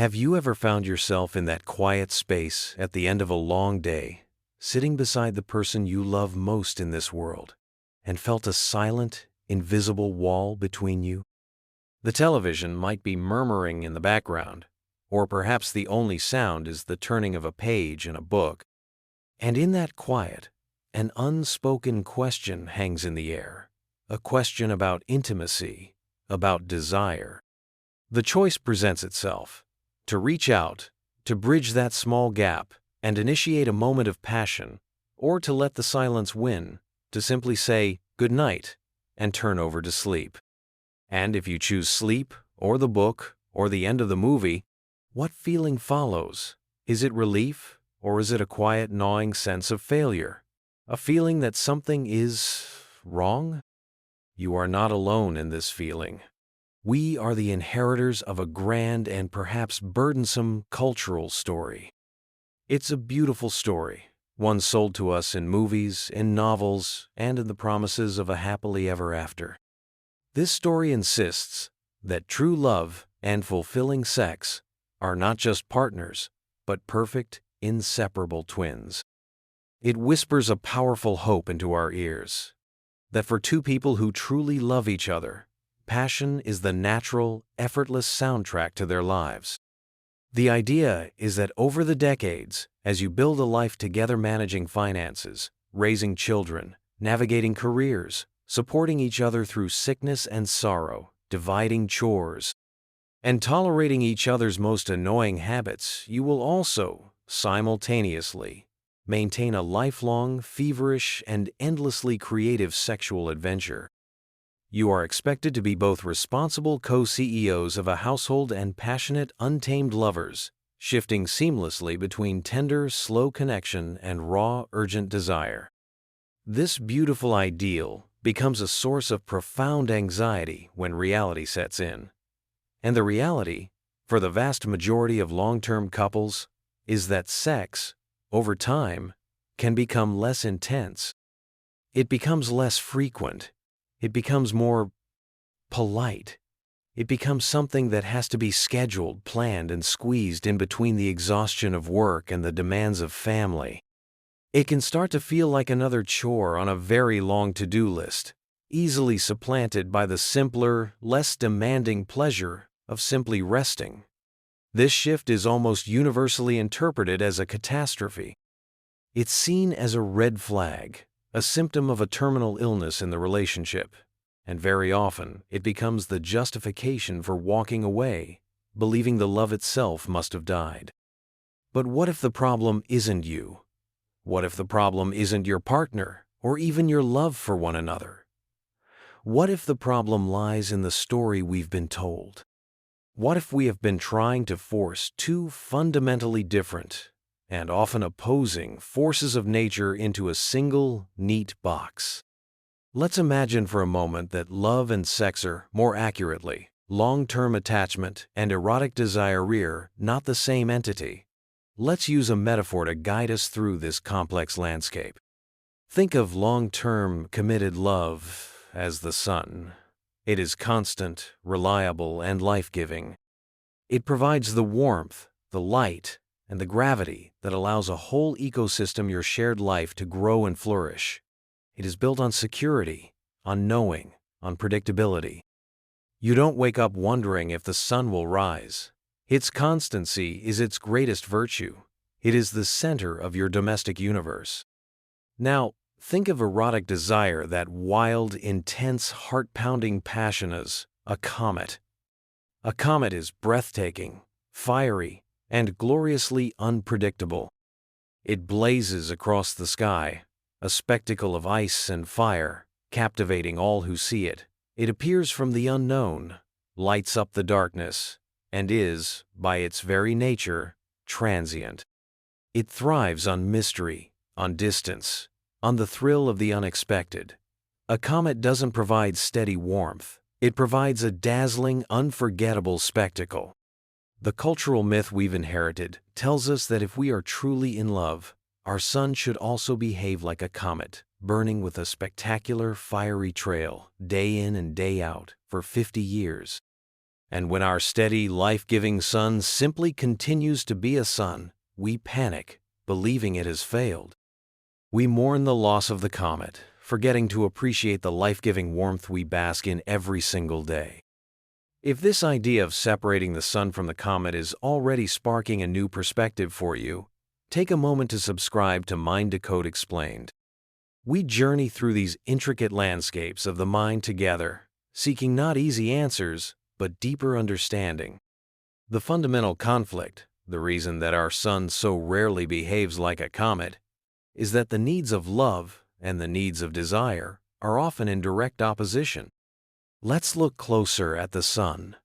Have you ever found yourself in that quiet space at the end of a long day, sitting beside the person you love most in this world, and felt a silent, invisible wall between you? The television might be murmuring in the background, or perhaps the only sound is the turning of a page in a book. And in that quiet, an unspoken question hangs in the air, a question about intimacy, about desire. The choice presents itself: to reach out, to bridge that small gap, and initiate a moment of passion, or to let the silence win, to simply say good night and turn over to sleep. And if you choose sleep, or the book, or the end of the movie, what feeling follows? Is it relief, or is it a quiet, gnawing sense of failure? A feeling that something is wrong? You are not alone in this feeling. We are the inheritors of a grand and perhaps burdensome cultural story. It's a beautiful story, one sold to us in movies, in novels, and in the promises of a happily ever after. This story insists that true love and fulfilling sex are not just partners, but perfect, inseparable twins. It whispers a powerful hope into our ears, that for two people who truly love each other, passion is the natural, effortless soundtrack to their lives. The idea is that over the decades, as you build a life together, managing finances, raising children, navigating careers, supporting each other through sickness and sorrow, dividing chores, and tolerating each other's most annoying habits, you will also, simultaneously, maintain a lifelong, feverish, and endlessly creative sexual adventure. You are expected to be both responsible co-CEOs of a household and passionate, untamed lovers, shifting seamlessly between tender, slow connection and raw, urgent desire. This beautiful ideal becomes a source of profound anxiety when reality sets in. And the reality, for the vast majority of long-term couples, is that sex, over time, can become less intense. It becomes less frequent. It becomes more polite. It becomes something that has to be scheduled, planned, and squeezed in between the exhaustion of work and the demands of family. It can start to feel like another chore on a very long to-do list, easily supplanted by the simpler, less demanding pleasure of simply resting. This shift is almost universally interpreted as a catastrophe. It's seen as a red flag, a symptom of a terminal illness in the relationship, and very often it becomes the justification for walking away, believing the love itself must have died. But what if the problem isn't you? What if the problem isn't your partner, or even your love for one another? What if the problem lies in the story we've been told? What if we have been trying to force two fundamentally different, and often opposing, forces of nature into a single, neat box? Let's imagine for a moment that love and sex are, more accurately, long-term attachment and erotic desire are not the same entity. Let's use a metaphor to guide us through this complex landscape. Think of long-term, committed love as the sun. It is constant, reliable, and life-giving. It provides the warmth, the light, and the gravity that allows a whole ecosystem, your shared life, to grow and flourish. It is built on security, on knowing, on predictability. You don't wake up wondering if the sun will rise. Its constancy is its greatest virtue. It is the center of your domestic universe. Now, think of erotic desire, that wild, intense, heart-pounding passion, as a comet. A comet is breathtaking, fiery, and gloriously unpredictable. It blazes across the sky, a spectacle of ice and fire, captivating all who see it. It appears from the unknown, lights up the darkness, and is, by its very nature, transient. It thrives on mystery, on distance, on the thrill of the unexpected. A comet doesn't provide steady warmth. It provides a dazzling, unforgettable spectacle. The cultural myth we've inherited tells us that if we are truly in love, our sun should also behave like a comet, burning with a spectacular, fiery trail, day in and day out, for 50 years. And when our steady, life-giving sun simply continues to be a sun, we panic, believing it has failed. We mourn the loss of the comet, forgetting to appreciate the life-giving warmth we bask in every single day. If this idea of separating the sun from the comet is already sparking a new perspective for you, take a moment to subscribe to Mind Decode Explained. We journey through these intricate landscapes of the mind together, seeking not easy answers, but deeper understanding. The fundamental conflict, the reason that our sun so rarely behaves like a comet, is that the needs of love and the needs of desire are often in direct opposition. Let's look closer at the sun,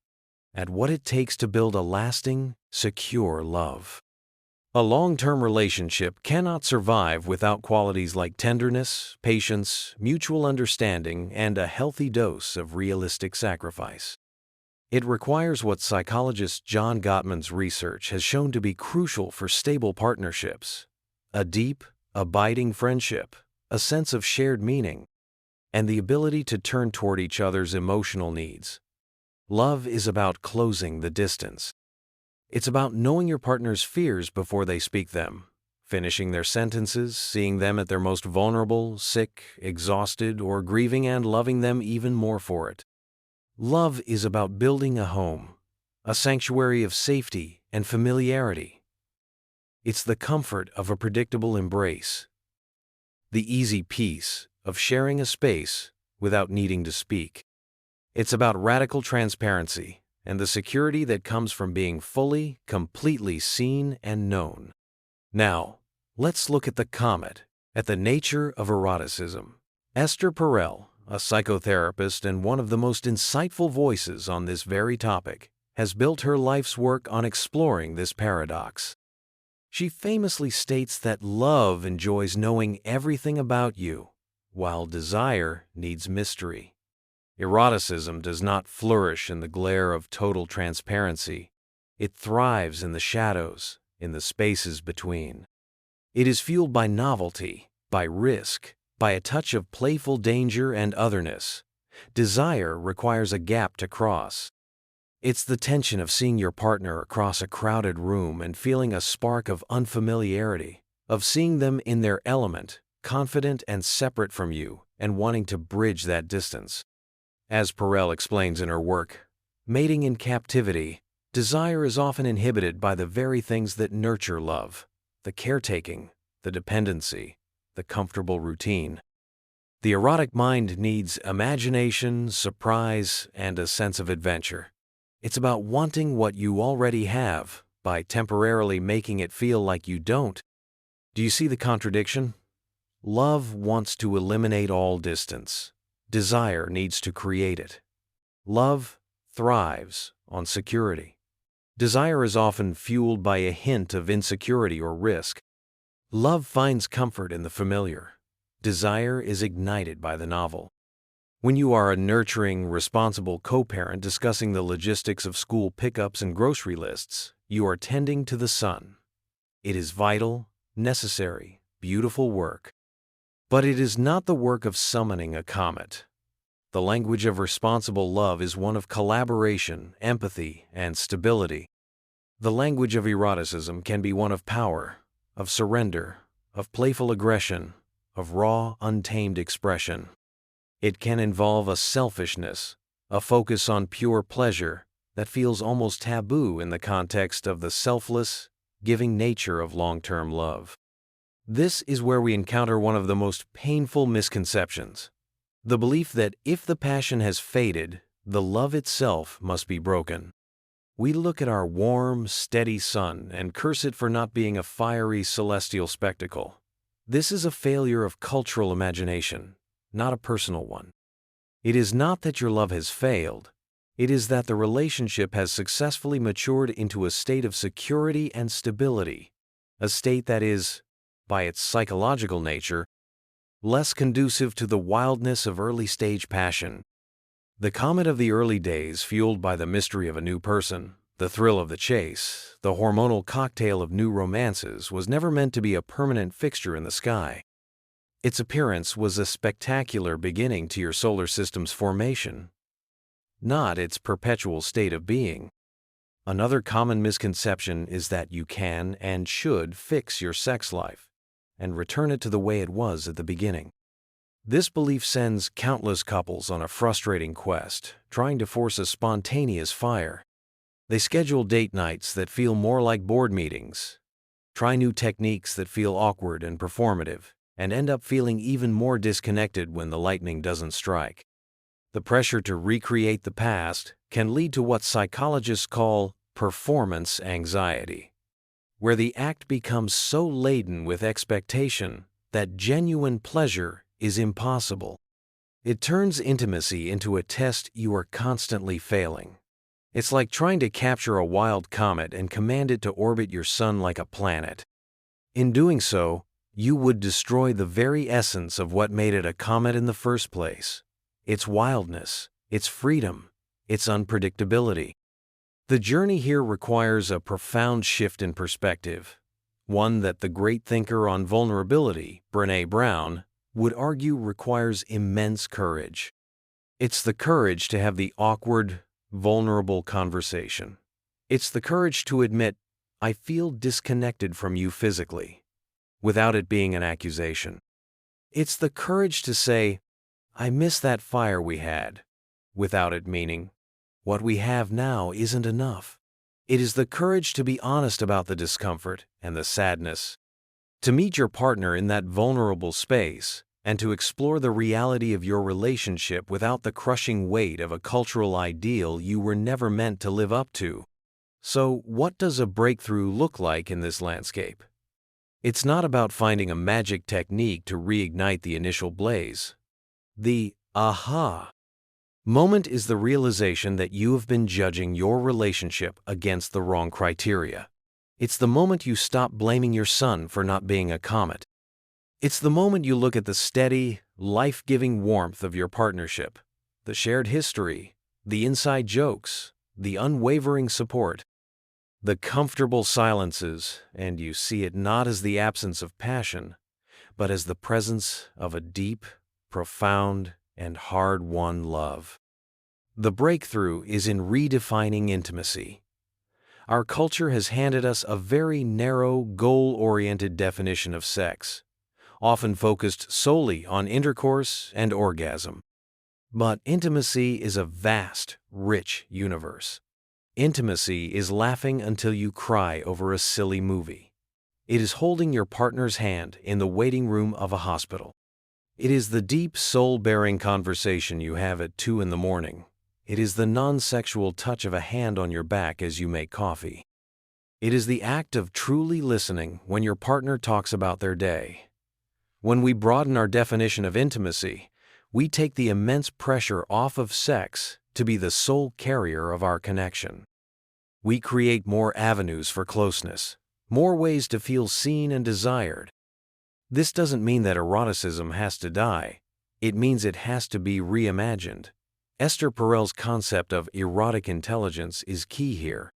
at what it takes to build a lasting, secure love. A long-term relationship cannot survive without qualities like tenderness, patience, mutual understanding, and a healthy dose of realistic sacrifice. It requires what psychologist John Gottman's research has shown to be crucial for stable partnerships: a deep, abiding friendship, a sense of shared meaning, and the ability to turn toward each other's emotional needs. Love is about closing the distance. It's about knowing your partner's fears before they speak them, finishing their sentences, seeing them at their most vulnerable, sick, exhausted, or grieving, and loving them even more for it. Love is about building a home, a sanctuary of safety and familiarity. It's the comfort of a predictable embrace, the easy peace of sharing a space without needing to speak. It's about radical transparency and the security that comes from being fully, completely seen and known. Now, let's look at the comet, at the nature of eroticism. Esther Perel, a psychotherapist and one of the most insightful voices on this very topic, has built her life's work on exploring this paradox. She famously states that love enjoys knowing everything about you, while desire needs mystery. Eroticism does not flourish in the glare of total transparency. It thrives in the shadows, in the spaces between. It is fueled by novelty, by risk, by a touch of playful danger and otherness. Desire requires a gap to cross. It's the tension of seeing your partner across a crowded room and feeling a spark of unfamiliarity, of seeing them in their element, confident and separate from you, and wanting to bridge that distance. As Perel explains in her work, Mating in Captivity, desire is often inhibited by the very things that nurture love: the caretaking, the dependency, the comfortable routine. The erotic mind needs imagination, surprise, and a sense of adventure. It's about wanting what you already have by temporarily making it feel like you don't. Do you see the contradiction? Love wants to eliminate all distance. Desire needs to create it. Love thrives on security. Desire is often fueled by a hint of insecurity or risk. Love finds comfort in the familiar. Desire is ignited by the novel. When you are a nurturing, responsible co-parent discussing the logistics of school pickups and grocery lists, you are tending to the sun. It is vital, necessary, beautiful work. But it is not the work of summoning a comet. The language of responsible love is one of collaboration, empathy, and stability. The language of eroticism can be one of power, of surrender, of playful aggression, of raw, untamed expression. It can involve a selfishness, a focus on pure pleasure that feels almost taboo in the context of the selfless, giving nature of long-term love. This is where we encounter one of the most painful misconceptions: the belief that if the passion has faded, the love itself must be broken. We look at our warm, steady sun and curse it for not being a fiery, celestial spectacle. This is a failure of cultural imagination, not a personal one. It is not that your love has failed. It is that the relationship has successfully matured into a state of security and stability, a state that is, by its psychological nature, less conducive to the wildness of early-stage passion. The comet of the early days, fueled by the mystery of a new person, the thrill of the chase, the hormonal cocktail of new romances, was never meant to be a permanent fixture in the sky. Its appearance was a spectacular beginning to your solar system's formation. not its perpetual state of being. Another common misconception is that you can and should fix your sex life and return it to the way it was at the beginning. This belief sends countless couples on a frustrating quest, trying to force a spontaneous fire. They schedule date nights that feel more like board meetings, try new techniques that feel awkward and performative, and end up feeling even more disconnected when the lightning doesn't strike. The pressure to recreate the past can lead to what psychologists call performance anxiety, where the act becomes so laden with expectation that genuine pleasure is impossible. It turns intimacy into a test you are constantly failing. It's like trying to capture a wild comet and command it to orbit your sun like a planet. In doing so, you would destroy the very essence of what made it a comet in the first place: its wildness, its freedom, its unpredictability. The journey here requires a profound shift in perspective, one that the great thinker on vulnerability, Brené Brown, would argue requires immense courage. It's the courage to have the awkward, vulnerable conversation. It's the courage to admit, "I feel disconnected from you physically," without it being an accusation. It's the courage to say, "I miss that fire we had," without it meaning, "What we have now isn't enough." It is the courage to be honest about the discomfort and the sadness, to meet your partner in that vulnerable space, and to explore the reality of your relationship without the crushing weight of a cultural ideal you were never meant to live up to. So, what does a breakthrough look like in this landscape? It's not about finding a magic technique to reignite the initial blaze. The aha moment is the realization that you have been judging your relationship against the wrong criteria. It's the moment you stop blaming your sun for not being a comet. It's the moment you look at the steady, life-giving warmth of your partnership, the shared history, the inside jokes, the unwavering support, the comfortable silences, and you see it not as the absence of passion, but as the presence of a deep, profound, and hard-won love. The breakthrough is in redefining intimacy. Our culture has handed us a very narrow, goal-oriented definition of sex, often focused solely on intercourse and orgasm. But intimacy is a vast, rich universe. Intimacy is laughing until you cry over a silly movie. It is holding your partner's hand in the waiting room of a hospital. It is the deep, soul-bearing conversation you have at 2 a.m. It is the non-sexual touch of a hand on your back as you make coffee. It is the act of truly listening when your partner talks about their day. When we broaden our definition of intimacy, we take the immense pressure off of sex to be the sole carrier of our connection. We create more avenues for closeness, more ways to feel seen and desired. This doesn't mean that eroticism has to die. It means it has to be reimagined. Esther Perel's concept of erotic intelligence is key here.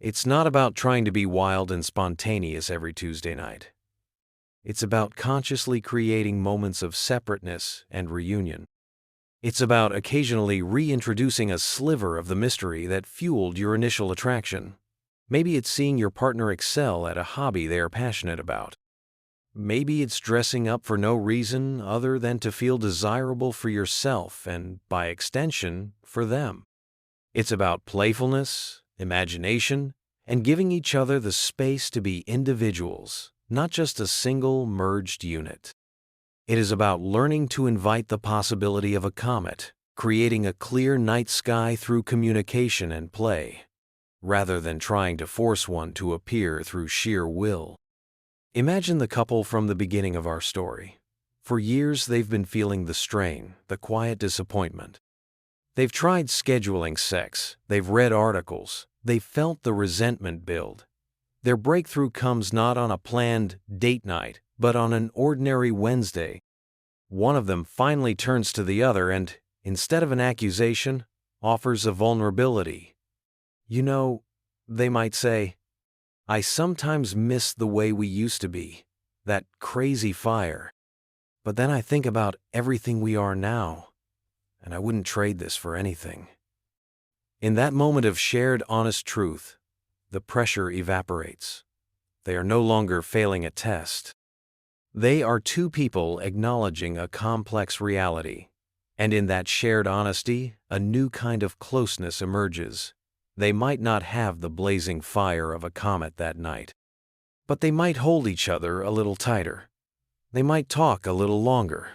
It's not about trying to be wild and spontaneous every Tuesday night. It's about consciously creating moments of separateness and reunion. It's about occasionally reintroducing a sliver of the mystery that fueled your initial attraction. Maybe it's seeing your partner excel at a hobby they are passionate about. Maybe it's dressing up for no reason other than to feel desirable for yourself and, by extension, for them. It's about playfulness, imagination, and giving each other the space to be individuals, not just a single merged unit. It is about learning to invite the possibility of a comet, creating a clear night sky through communication and play, rather than trying to force one to appear through sheer will. Imagine the couple from the beginning of our story. For years, they've been feeling the strain, the quiet disappointment. They've tried scheduling sex, they've read articles, they've felt the resentment build. Their breakthrough comes not on a planned date night, but on an ordinary Wednesday. One of them finally turns to the other and, instead of an accusation, offers a vulnerability. "You know," they might say, "I sometimes miss the way we used to be, that crazy fire. But then I think about everything we are now, and I wouldn't trade this for anything." In that moment of shared honest truth, the pressure evaporates. They are no longer failing a test. They are two people acknowledging a complex reality. And in that shared honesty, a new kind of closeness emerges. They might not have the blazing fire of a comet that night, but they might hold each other a little tighter. They might talk a little longer.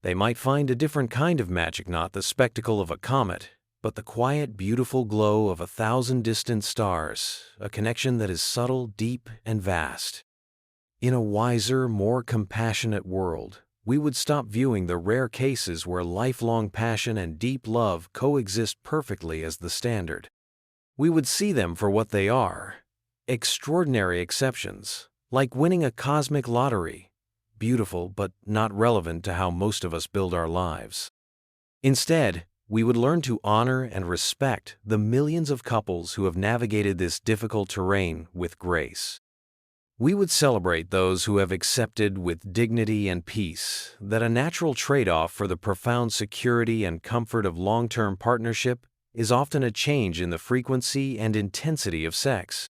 They might find a different kind of magic, not the spectacle of a comet, but the quiet, beautiful glow of 1,000 distant stars, a connection that is subtle, deep, and vast. In a wiser, more compassionate world, we would stop viewing the rare cases where lifelong passion and deep love coexist perfectly as the standard. We would see them for what they are: extraordinary exceptions, like winning a cosmic lottery, beautiful but not relevant to how most of us build our lives. Instead, we would learn to honor and respect the millions of couples who have navigated this difficult terrain with grace. We would celebrate those who have accepted with dignity and peace that a natural trade-off for the profound security and comfort of long-term partnership is often a change in the frequency and intensity of sex.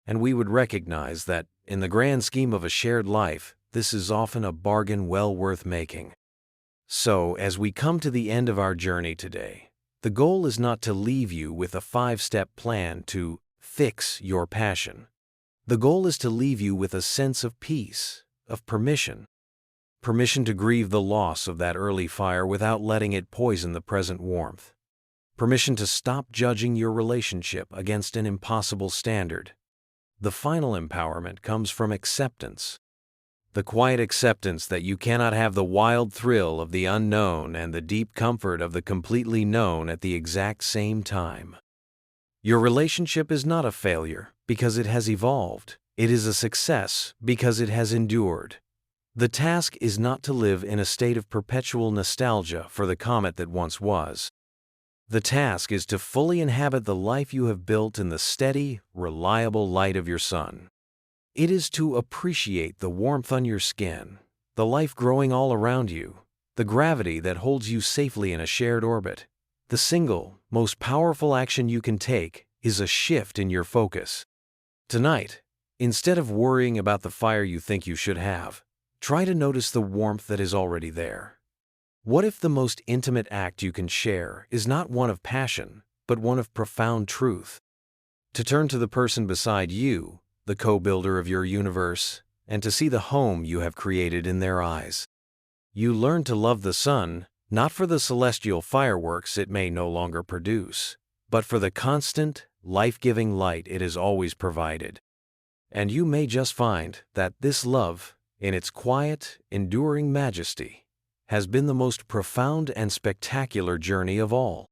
And we would recognize that, in the grand scheme of a shared life, this is often a bargain well worth making. So, as we come to the end of our journey today, the goal is not to leave you with a 5-step plan to fix your passion. The goal is to leave you with a sense of peace, of permission. Permission to grieve the loss of that early fire without letting it poison the present warmth. Permission to stop judging your relationship against an impossible standard. The final empowerment comes from acceptance. The quiet acceptance that you cannot have the wild thrill of the unknown and the deep comfort of the completely known at the exact same time. Your relationship is not a failure because it has evolved. It is a success because it has endured. The task is not to live in a state of perpetual nostalgia for the comet that once was. The task is to fully inhabit the life you have built in the steady, reliable light of your sun. It is to appreciate the warmth on your skin, the life growing all around you, the gravity that holds you safely in a shared orbit. The single, most powerful action you can take is a shift in your focus. Tonight, instead of worrying about the fire you think you should have, try to notice the warmth that is already there. What if the most intimate act you can share is not one of passion, but one of profound truth? To turn to the person beside you, the co-builder of your universe, and to see the home you have created in their eyes. You learn to love the sun, not for the celestial fireworks it may no longer produce, but for the constant, life-giving light it has always provided. And you may just find that this love, in its quiet, enduring majesty, has been the most profound and spectacular journey of all.